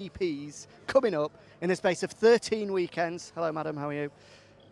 GPs coming up in the space of 13 weekends. Hello, madam, how are you?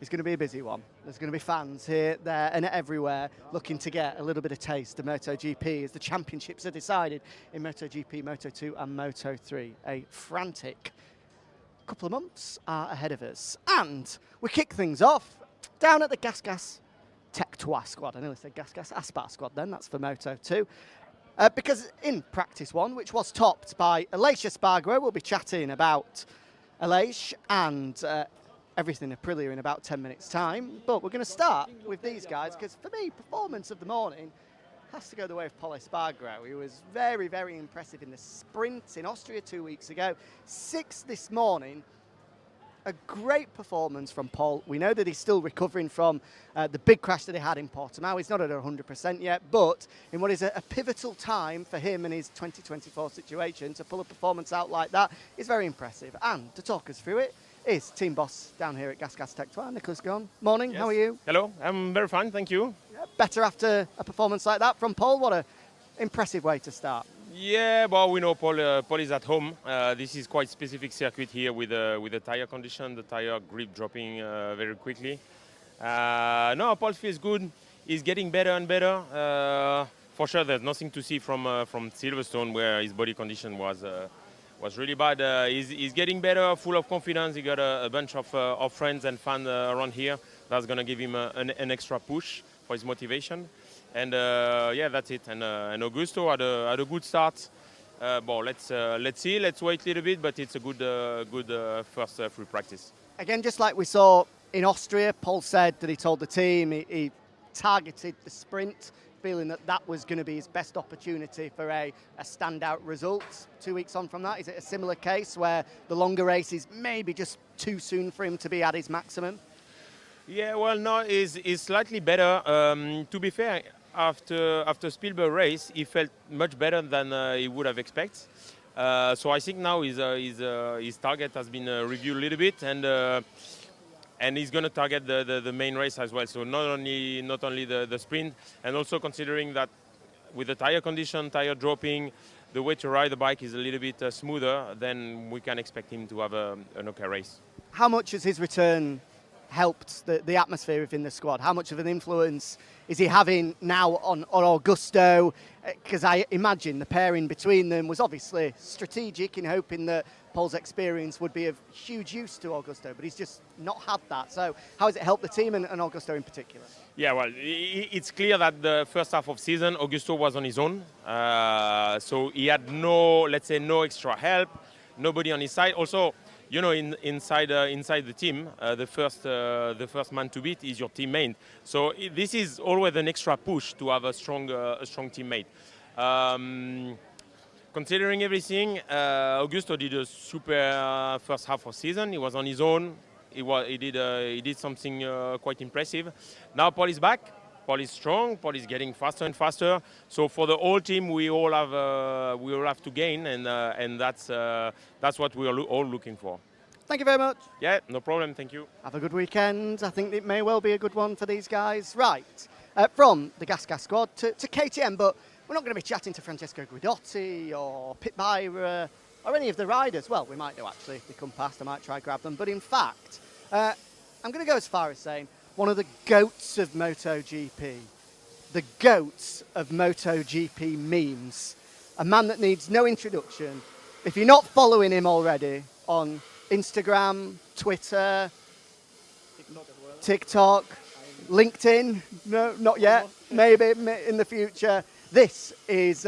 It's going to be a busy one. There's going to be fans here, there, and everywhere looking to get a little bit of taste of MotoGP as the championships are decided in MotoGP, Moto2, and Moto3. A frantic couple of months are ahead of us. And we kick things off down at the GasGas Tech 2 squad. I nearly said GasGas Aspar squad then, that's for Moto2. Because in practice one, which was topped by Aleix Espargaro, we'll be chatting about Aleix and everything Aprilia in about 10 minutes time. But we're going to start with these guys, because for me, performance of the morning has to go the way of Pol Espargaro. He was very, very impressive in the sprint in Austria 2 weeks ago. 6th this morning. A great performance from Pol. We know that he's still recovering from the big crash that he had in Portimao. He's not at 100% yet, but in what is a pivotal time for him and his 2024 situation, to pull a performance out like that is very impressive. And to talk us through it is team boss down here at GasGas Tech 2, Nicolas. Morning, yes. How are you? Hello, I'm very fine, thank you. Yeah, better after a performance like that from Pol. What an impressive way to start. Yeah, well, we know Pol is at home. This is quite specific circuit here with the tire condition, the tire grip dropping very quickly. No, Pol feels good. He's getting better and better. For sure, there's nothing to see from Silverstone, where his body condition was really bad. He's getting better, full of confidence. He got a bunch of friends and fans around here. That's going to give him an extra push for his motivation. And yeah, that's it. And Augusto had a good start. Well, let's see. Let's wait a little bit, but it's a good first free practice. Again, just like we saw in Austria, Pol said that he told the team he targeted the sprint, feeling that that was going to be his best opportunity for a standout result. 2 weeks on from that, is it a similar case where the longer race is maybe just too soon for him to be at his maximum? Yeah, well, no, it's slightly better. To be fair, after Spielberg race, he felt much better than he would have expected. So I think now his target has been reviewed a little bit, and he's going to target the main race as well. So not only the sprint, and also considering that with the tire condition, tire dropping, the way to ride the bike is a little bit smoother, then we can expect him to have an okay race. How much has his return helped the atmosphere within the squad? How much of an influence is he having now on Augusto? Because I imagine the pairing between them was obviously strategic in hoping that Pol's experience would be of huge use to Augusto, but he's just not had that. So how has it helped the team and Augusto in particular? Yeah, well, it's clear that the first half of season, Augusto was on his own. So he had no extra help, nobody on his side. Also, you know, inside the team, the first man to beat is your teammate. So this is always an extra push to have a strong teammate. Considering everything, Augusto did a super first half of season. He was on his own. He did something quite impressive. Now Pol is back. Pol is strong. Pol is getting faster and faster. So for the whole team, we all have to gain, and that's what we are all looking for. Thank you very much. Yeah, no problem. Thank you. Have a good weekend. I think it may well be a good one for these guys. Right, from the GasGas squad to KTM, but we're not going to be chatting to Francesco Guidotti or Pit Byra or any of the riders. Well, we might do actually. If they come past, I might try grab them. But in fact, I'm going to go as far as saying one of the goats of MotoGP, the goats of MotoGP memes, a man that needs no introduction. If you're not following him already on Instagram, Twitter, TikTok, LinkedIn, no, not yet, maybe in the future. This is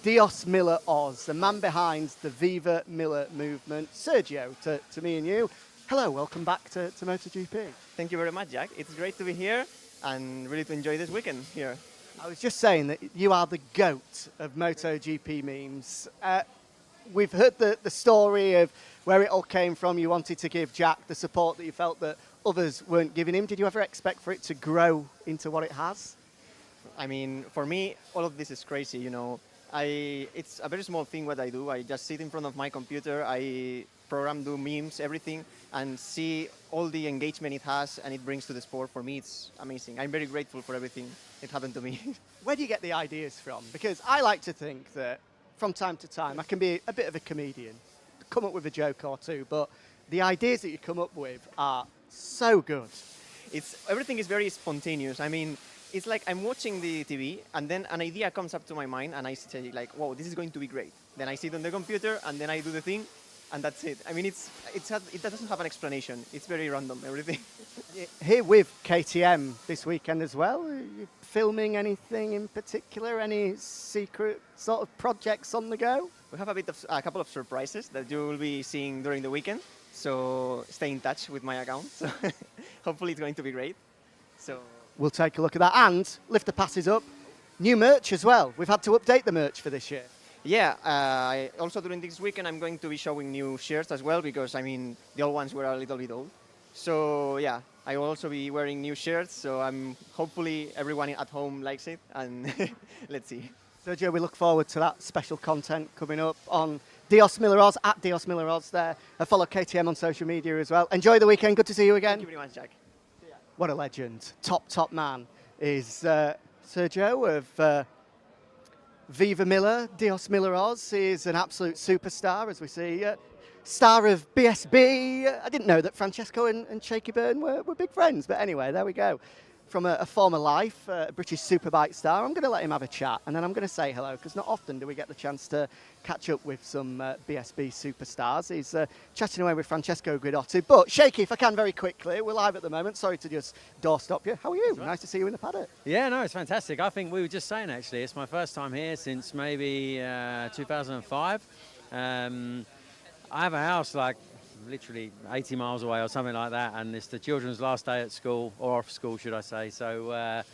Dios Miller Oz, the man behind the Viva Miller movement. Sergio, to me and you, hello, welcome back to MotoGP. Thank you very much, Jack. It's great to be here and really to enjoy this weekend here. I was just saying that you are the GOAT of MotoGP memes. We've heard the story of where it all came from. You wanted to give Jack the support that you felt that others weren't giving him. Did you ever expect for it to grow into what it has? I mean, for me, all of this is crazy, you know. It's a very small thing what I do. I just sit in front of my computer, I program, do memes, everything, and see all the engagement it has and it brings to the sport. For me, it's amazing. I'm very grateful for everything that happened to me. Where do you get the ideas from? Because I like to think that from time to time I can be a bit of a comedian. come up with a joke or two, but the ideas that you come up with are so good. Everything is very spontaneous. I mean, it's like I'm watching the TV and then an idea comes up to my mind and I say like, wow, this is going to be great. Then I sit on the computer and then I do the thing and that's it. I mean, it doesn't have an explanation. It's very random, everything. Here with KTM this weekend as well, are you filming anything in particular? Any secret sort of projects on the go? We have a couple of surprises that you will be seeing during the weekend. So stay in touch with my account. So hopefully it's going to be great. So we'll take a look at that and lift the passes up. New merch as well. We've had to update the merch for this year. Yeah, also during this weekend I'm going to be showing new shirts as well because, I mean, the old ones were a little bit old. So yeah, I will also be wearing new shirts, so hopefully everyone at home likes it, and let's see. Sergio, we look forward to that special content coming up on Dios Miller Oz, at Dios Miller Oz there. And follow KTM on social media as well. Enjoy the weekend. Good to see you again. Thank you very much, Jack. What a legend. Top man is Sergio of Viva Miller, Dios Miller Oz. He is an absolute superstar, as we see. Star of BSB. I didn't know that Francesco and Shakey Byrne were big friends, but anyway, there we go. From a former life, a British Superbike star. I'm going to let him have a chat, and then I'm going to say hello, because not often do we get the chance to catch up with some BSB superstars. He's chatting away with Francesco Guidotti. But, Shakey, if I can very quickly, we're live at the moment. Sorry to just doorstop you. How are you? Right. Nice to see you in the paddock. Yeah, no, it's fantastic. I think we were just saying, actually, it's my first time here since maybe 2005. I have a house like literally 80 miles away or something like that, and it's the children's last day at school, or off school should I say. So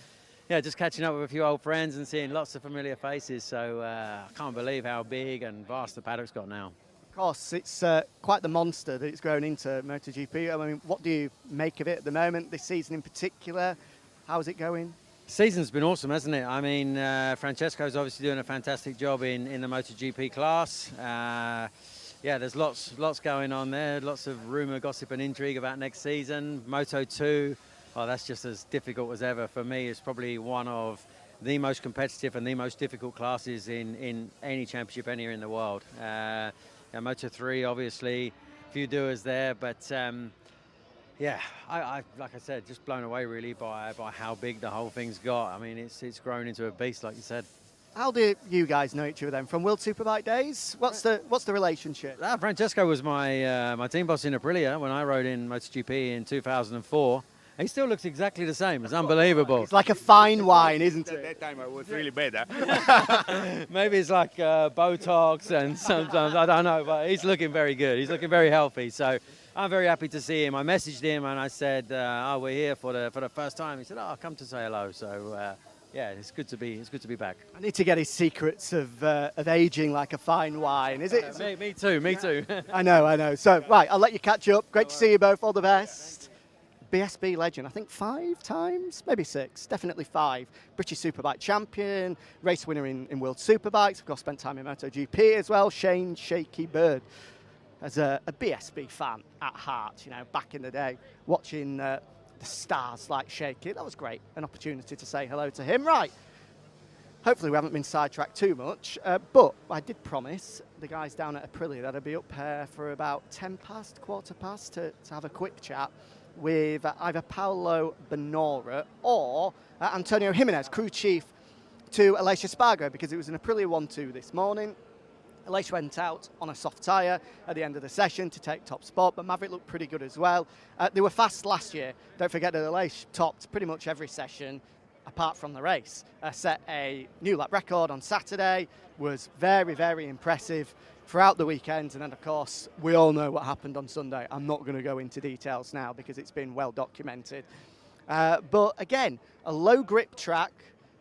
yeah, just catching up with a few old friends and seeing lots of familiar faces. So I can't believe how big and vast the paddock's got now. Of course, it's quite the monster that it's grown into, MotoGP. I mean, what do you make of it at the moment, this season in particular? How's it going? Season's been awesome, hasn't it? I mean, Francesco's obviously doing a fantastic job in the MotoGP class. Yeah, there's lots going on there. Lots of rumour, gossip and intrigue about next season. Moto2, oh, that's just as difficult as ever. For me, it's probably one of the most competitive and the most difficult classes in any championship anywhere in the world. Yeah, Moto3, obviously, a few doers there, but yeah, I like I said, just blown away really by how big the whole thing's got. I mean, it's grown into a beast, like you said. How do you guys know each other then? From World Superbike days? What's the relationship? Francesco was my my team boss in Aprilia when I rode in MotoGP in 2004. He still looks exactly the same. It's unbelievable. It's like a fine wine, isn't it? At that time I was really bad. Maybe it's like Botox, and sometimes I don't know, but he's looking very good. He's looking very healthy. So I'm very happy to see him. I messaged him and I said, "Oh, we're here for the first time." He said, "Oh, come to say hello." So. Yeah, it's good to be back. I need to get his secrets of aging like a fine wine. Is it? Me too. I know. So, right, I'll let you catch up. Great to see you both. All the best. BSB legend, I think 5 times, maybe 6, definitely 5. British Superbike champion, race winner in World Superbikes. Of course, spent time in MotoGP as well. Shane Shakey Byrne. As a BSB fan at heart, you know, back in the day, watching the stars like Shakey. That was great. An opportunity to say hello to him. Right. Hopefully we haven't been sidetracked too much, but I did promise the guys down at Aprilia that I'd be up here for about 10 past, quarter past to have a quick chat with either Paolo Bonora or Antonio Jimenez, crew chief to Aleix Espargaro, because it was an Aprilia 1-2 this morning. Aleix went out on a soft tyre at the end of the session to take top spot, but Maverick looked pretty good as well. They were fast last year. Don't forget that Aleix topped pretty much every session apart from the race. Set a new lap record on Saturday, was very, very impressive throughout the weekend, and then of course we all know what happened on Sunday. I'm not going to go into details now because it's been well documented. But again, a low grip track,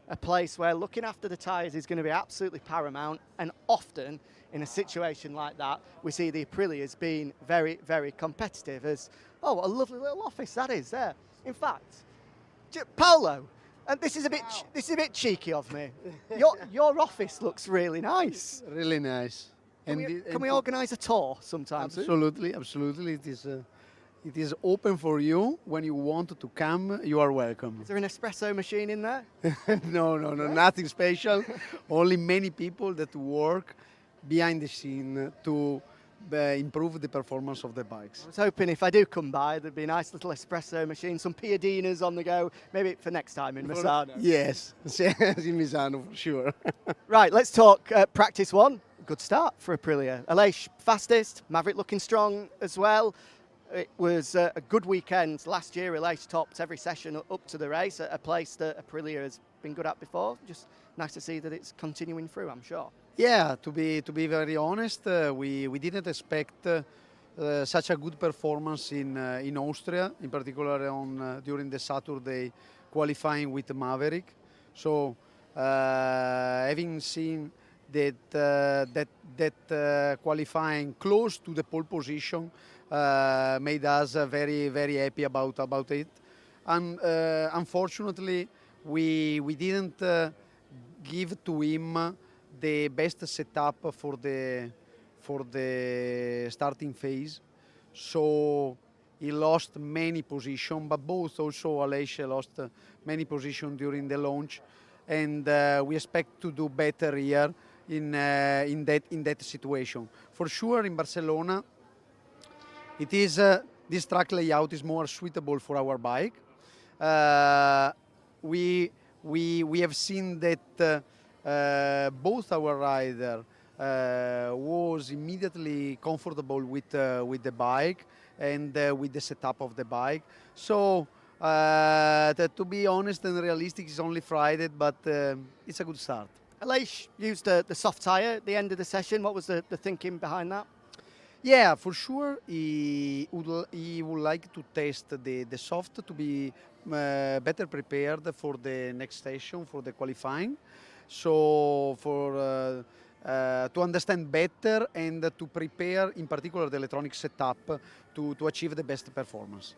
a place where looking after the tyres is going to be absolutely paramount, and often in a situation like that, we see the Aprilias being very, very competitive. As what a lovely little office that is there. In fact, Paolo, and this is a bit cheeky of me. Your office looks really nice. Really nice. Can we organise a tour sometime? Absolutely. It is open for you. When you want to come, you are welcome. Is there an espresso machine in there? No, nothing special. Only many people that work behind the scene to improve the performance of the bikes. I was hoping if I do come by, there'd be a nice little espresso machine, some Piadinas on the go, maybe for next time in Misano. Yes, in Misano for sure. Right, let's talk practice one. Good start for Aprilia. Aleix fastest, Maverick looking strong as well. It was a good weekend. Last year, Aleix topped every session up to the race, a place that Aprilia has been good at before. Just nice to see that it's continuing through, I'm sure. Yeah, to be very honest, we didn't expect such a good performance in Austria, in particular on during the Saturday qualifying with Maverick. So having seen that qualifying close to the pole position made us very happy about it. And unfortunately, we didn't give to him the best setup for the starting phase, so he lost many positions, but both also Aleix lost many positions during the launch, and we expect to do better here in that situation. For sure, in Barcelona, it is this track layout is more suitable for our bike. We have seen that. Both our rider was immediately comfortable with the bike and with the setup of the bike. So to be honest and realistic, it's only Friday, but it's a good start. Aleix used the soft tyre at the end of the session. What was the thinking behind that? Yeah, for sure, he would like to test the soft to be better prepared for the next session, for the qualifying. So to understand better and to prepare, in particular, the electronic setup to achieve the best performance.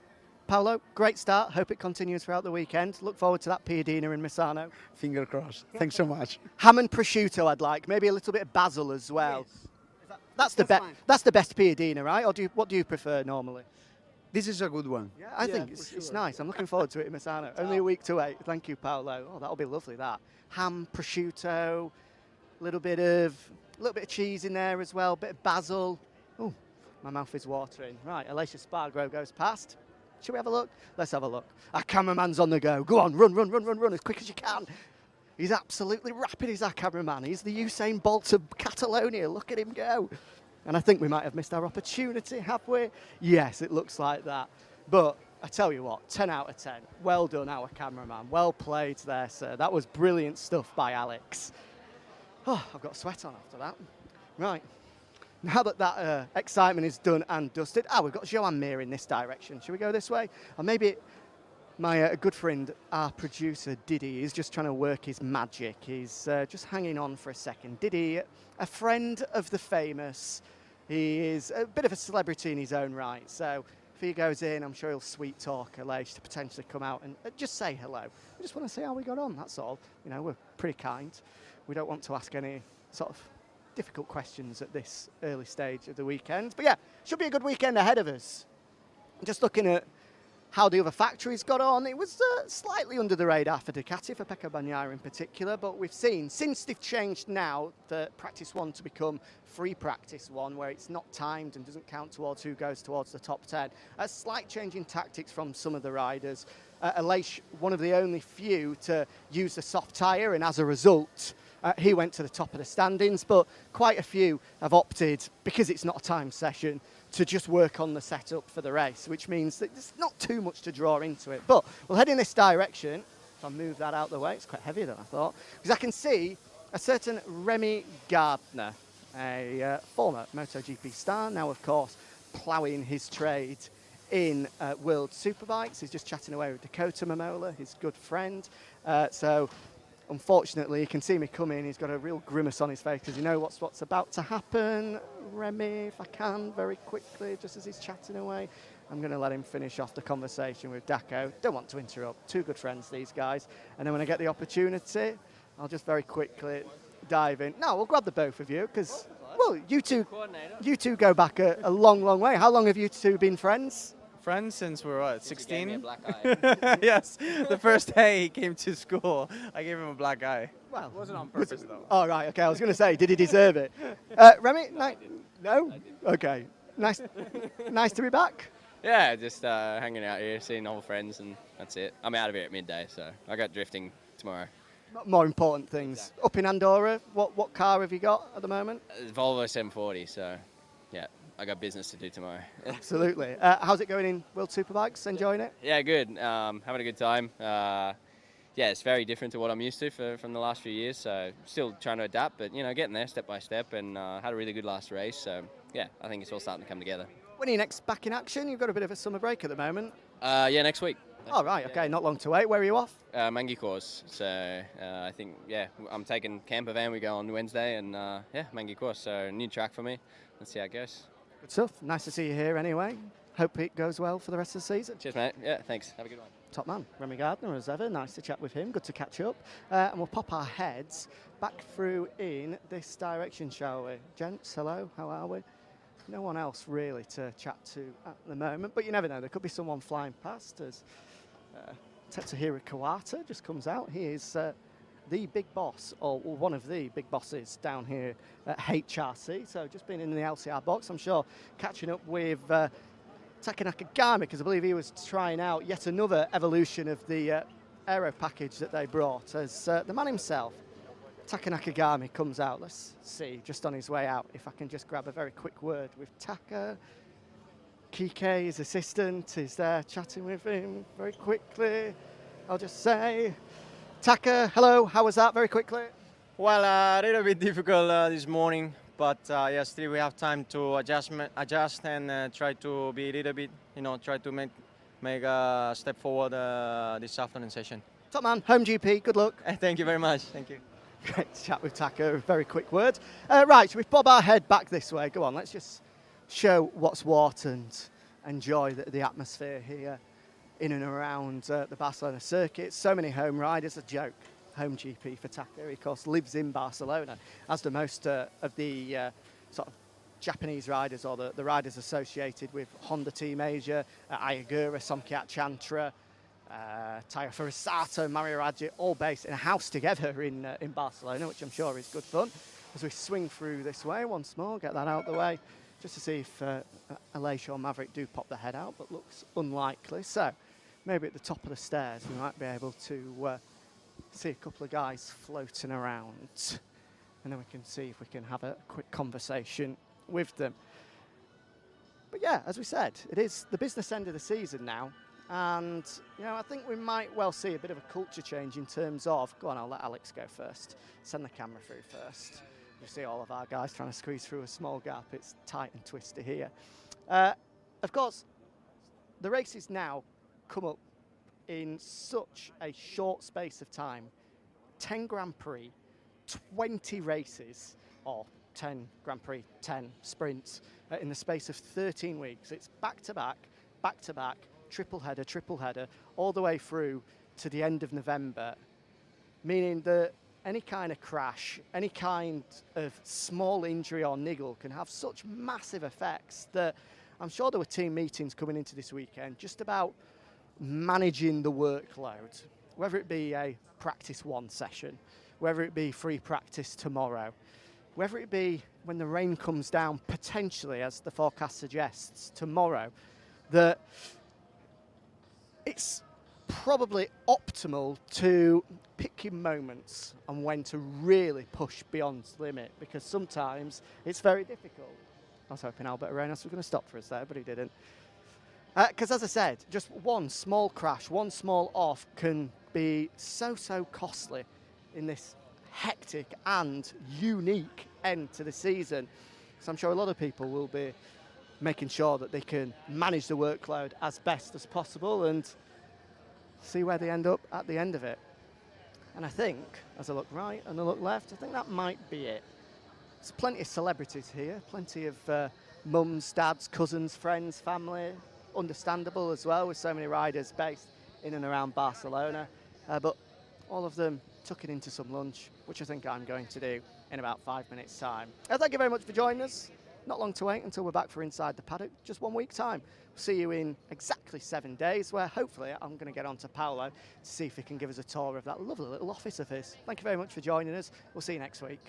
Paolo, great start. Hope it continues throughout the weekend. Look forward to that Piadina in Misano. Finger crossed. Thanks so much. Ham and prosciutto I'd like. Maybe a little bit of basil as well. Yes. That's the best Piadina, right? Or what do you prefer normally? This is a good one. Yeah, I think it's nice. I'm looking forward to it in Misano. Only a week to wait. Thank you, Paolo. Oh, that'll be lovely, that. Ham, prosciutto, a little bit of cheese in there as well, a bit of basil. Oh, my mouth is watering. Right, Aleix Espargaro goes past. Should we have a look? Let's have a look. Our cameraman's on the go. Go on, run as quick as you can. He's absolutely rapid, is our cameraman. He's the Usain Bolt of Catalonia. Look at him go. And I think we might have missed our opportunity, have we? Yes, it looks like that. But I tell you what, 10 out of 10. Well done, our cameraman. Well played there, sir. That was brilliant stuff by Alex. Oh, I've got sweat on after that. Right. Now that excitement is done and dusted, we've got Joan Mir in this direction. Should we go this way? Or maybe my good friend, our producer, Diddy, is just trying to work his magic. He's just hanging on for a second. Diddy, a friend of the famous. He is a bit of a celebrity in his own right. So if he goes in, I'm sure he'll sweet talk Aleix to potentially come out and just say hello. We just want to see how we got on, that's all. You know, we're pretty kind. We don't want to ask any sort of difficult questions at this early stage of the weekend. But yeah, should be a good weekend ahead of us. Just looking at how the other factories got on, it was slightly under the radar for Ducati, for Pecco Bagnaia in particular, but we've seen, since they've changed now the practice one to become free practice one, where it's not timed and doesn't count towards who goes towards the top 10, a slight change in tactics from some of the riders. Aleix, one of the only few to use the soft tyre, and as a result, he went to the top of the standings, but quite a few have opted, because it's not a timed session, to just work on the setup for the race, which means that there's not too much to draw into it. But we'll head in this direction. If I move that out of the way, it's quite heavier than I thought, because I can see a certain Remy Gardner, a former MotoGP star, now of course ploughing his trade in World Superbikes. He's just chatting away with Dakota Momola, his good friend. So unfortunately, you can see me coming. He's got a real grimace on his face because you know what's about to happen. Remy, if I can, very quickly, just as he's chatting away, I'm going to let him finish off the conversation with Daco. Don't want to interrupt. Two good friends, these guys. And then when I get the opportunity, I'll just very quickly dive in. No, we'll grab the both of you because, well, you two go back a long, long way. How long have you two been friends? Friends since we're what, 16? He gave me a black eye. Yes, the first day he came to school, I gave him a black eye. Well, it wasn't on purpose though. Oh, right, okay, I was going to say, did he deserve it? Remy, No? Okay. Nice to be back. Yeah, just hanging out here, seeing old friends, and that's it. I'm out of here at midday, so I got drifting tomorrow. More important things. Up in Andorra, what car have you got at the moment? Volvo 740, so yeah, I got business to do tomorrow. Absolutely. How's it going in World Superbikes? Enjoying it? Yeah, good. Having a good time. Yeah, it's very different to what I'm used to from the last few years, so still trying to adapt, but you know, getting there step by step, and had a really good last race, so yeah, I think it's all starting to come together. When are you next back in action? You've got a bit of a summer break at the moment. Yeah, next week. Oh, right, okay, not long to wait. Where are you off? Mangi course, so I think, yeah, I'm taking camper van, we go on Wednesday, and yeah, Mangi course, so new track for me. Let's see how it goes. Good stuff. Nice to see you here anyway. Hope it goes well for the rest of the season. Cheers, mate. Yeah, thanks. Have a good one. Top man, Remy Gardner, as ever. Nice to chat with him. Good to catch up. And we'll pop our heads back through in this direction, shall we? Gents, hello, how are we? No one else really to chat to at the moment, but you never know. There could be someone flying past as Tetsuhiro Kawata just comes out. He is the big boss, or one of the big bosses down here at HRC. So just been in the LCR box, I'm sure, catching up with Taka Nakagami, because I believe he was trying out yet another evolution of the aero package that they brought, as the man himself, Taka Nakagami, comes out. Let's see, just on his way out, if I can just grab a very quick word with Taka. Kike, his assistant, is there chatting with him very quickly. I'll just say, Taka, hello, how was that very quickly? Well, a little bit difficult this morning, but yeah, still we have time to adjust and try to be a little bit, you know, try to make a step forward this afternoon session. Top man, home GP, good luck. Thank you very much. Thank you. Great to chat with Taka, very quick word. Right, shall we bob our head back this way? Go on, let's just show what's what and enjoy the atmosphere here in and around the Barcelona circuit. So many home riders, a joke. Home GP for Taka, he of course lives in Barcelona, as do most of the sort of Japanese riders, or the riders associated with Honda Team Asia, Ayagura, Somkiat Chantra, Taya Furasato, Mario Raggi, all based in a house together in Barcelona, which I'm sure is good fun. As we swing through this way once more, get that out of the way, just to see if Aleix or Maverick do pop their head out, but looks unlikely. So maybe at the top of the stairs we might be able to see a couple of guys floating around, and then we can see if we can have a quick conversation with them. But yeah, as we said, it is the business end of the season now. And, you know, I think we might well see a bit of a culture change in terms of, go on, I'll let Alex go first. Send the camera through first. You see all of our guys trying to squeeze through a small gap. It's tight and twisty here. Of course, the races now come up in such a short space of time. 10 Grand Prix, 20 races, or 10 Grand Prix, 10 sprints in the space of 13 weeks. It's back-to-back, back-to-back, triple header, all the way through to the end of November, meaning that any kind of crash, any kind of small injury or niggle can have such massive effects that I'm sure there were team meetings coming into this weekend just about managing the workload, whether it be a practice one session, whether it be free practice tomorrow, whether it be when the rain comes down potentially, as the forecast suggests, tomorrow, that it's probably optimal to pick your moments and when to really push beyond the limit, because sometimes it's very difficult. I was hoping Albert Arenas was going to stop for us there, but he didn't. Because as I said, just one small crash, one small off can be so costly in this hectic and unique end to the season. So I'm sure a lot of people will be making sure that they can manage the workload as best as possible and see where they end up at the end of it. And I think, as I look right and I look left, I think that might be it. There's plenty of celebrities here, plenty of mums, dads, cousins, friends, family. Understandable as well, with so many riders based in and around Barcelona. But all of them took it into some lunch, which I think I'm going to do in about 5 minutes' time. Thank you very much for joining us. Not long to wait until we're back for Inside the Paddock, just 1 week time. We'll see you in exactly 7 days, where hopefully I'm going to get on to Paolo to see if he can give us a tour of that lovely little office of his. Thank you very much for joining us. We'll see you next week.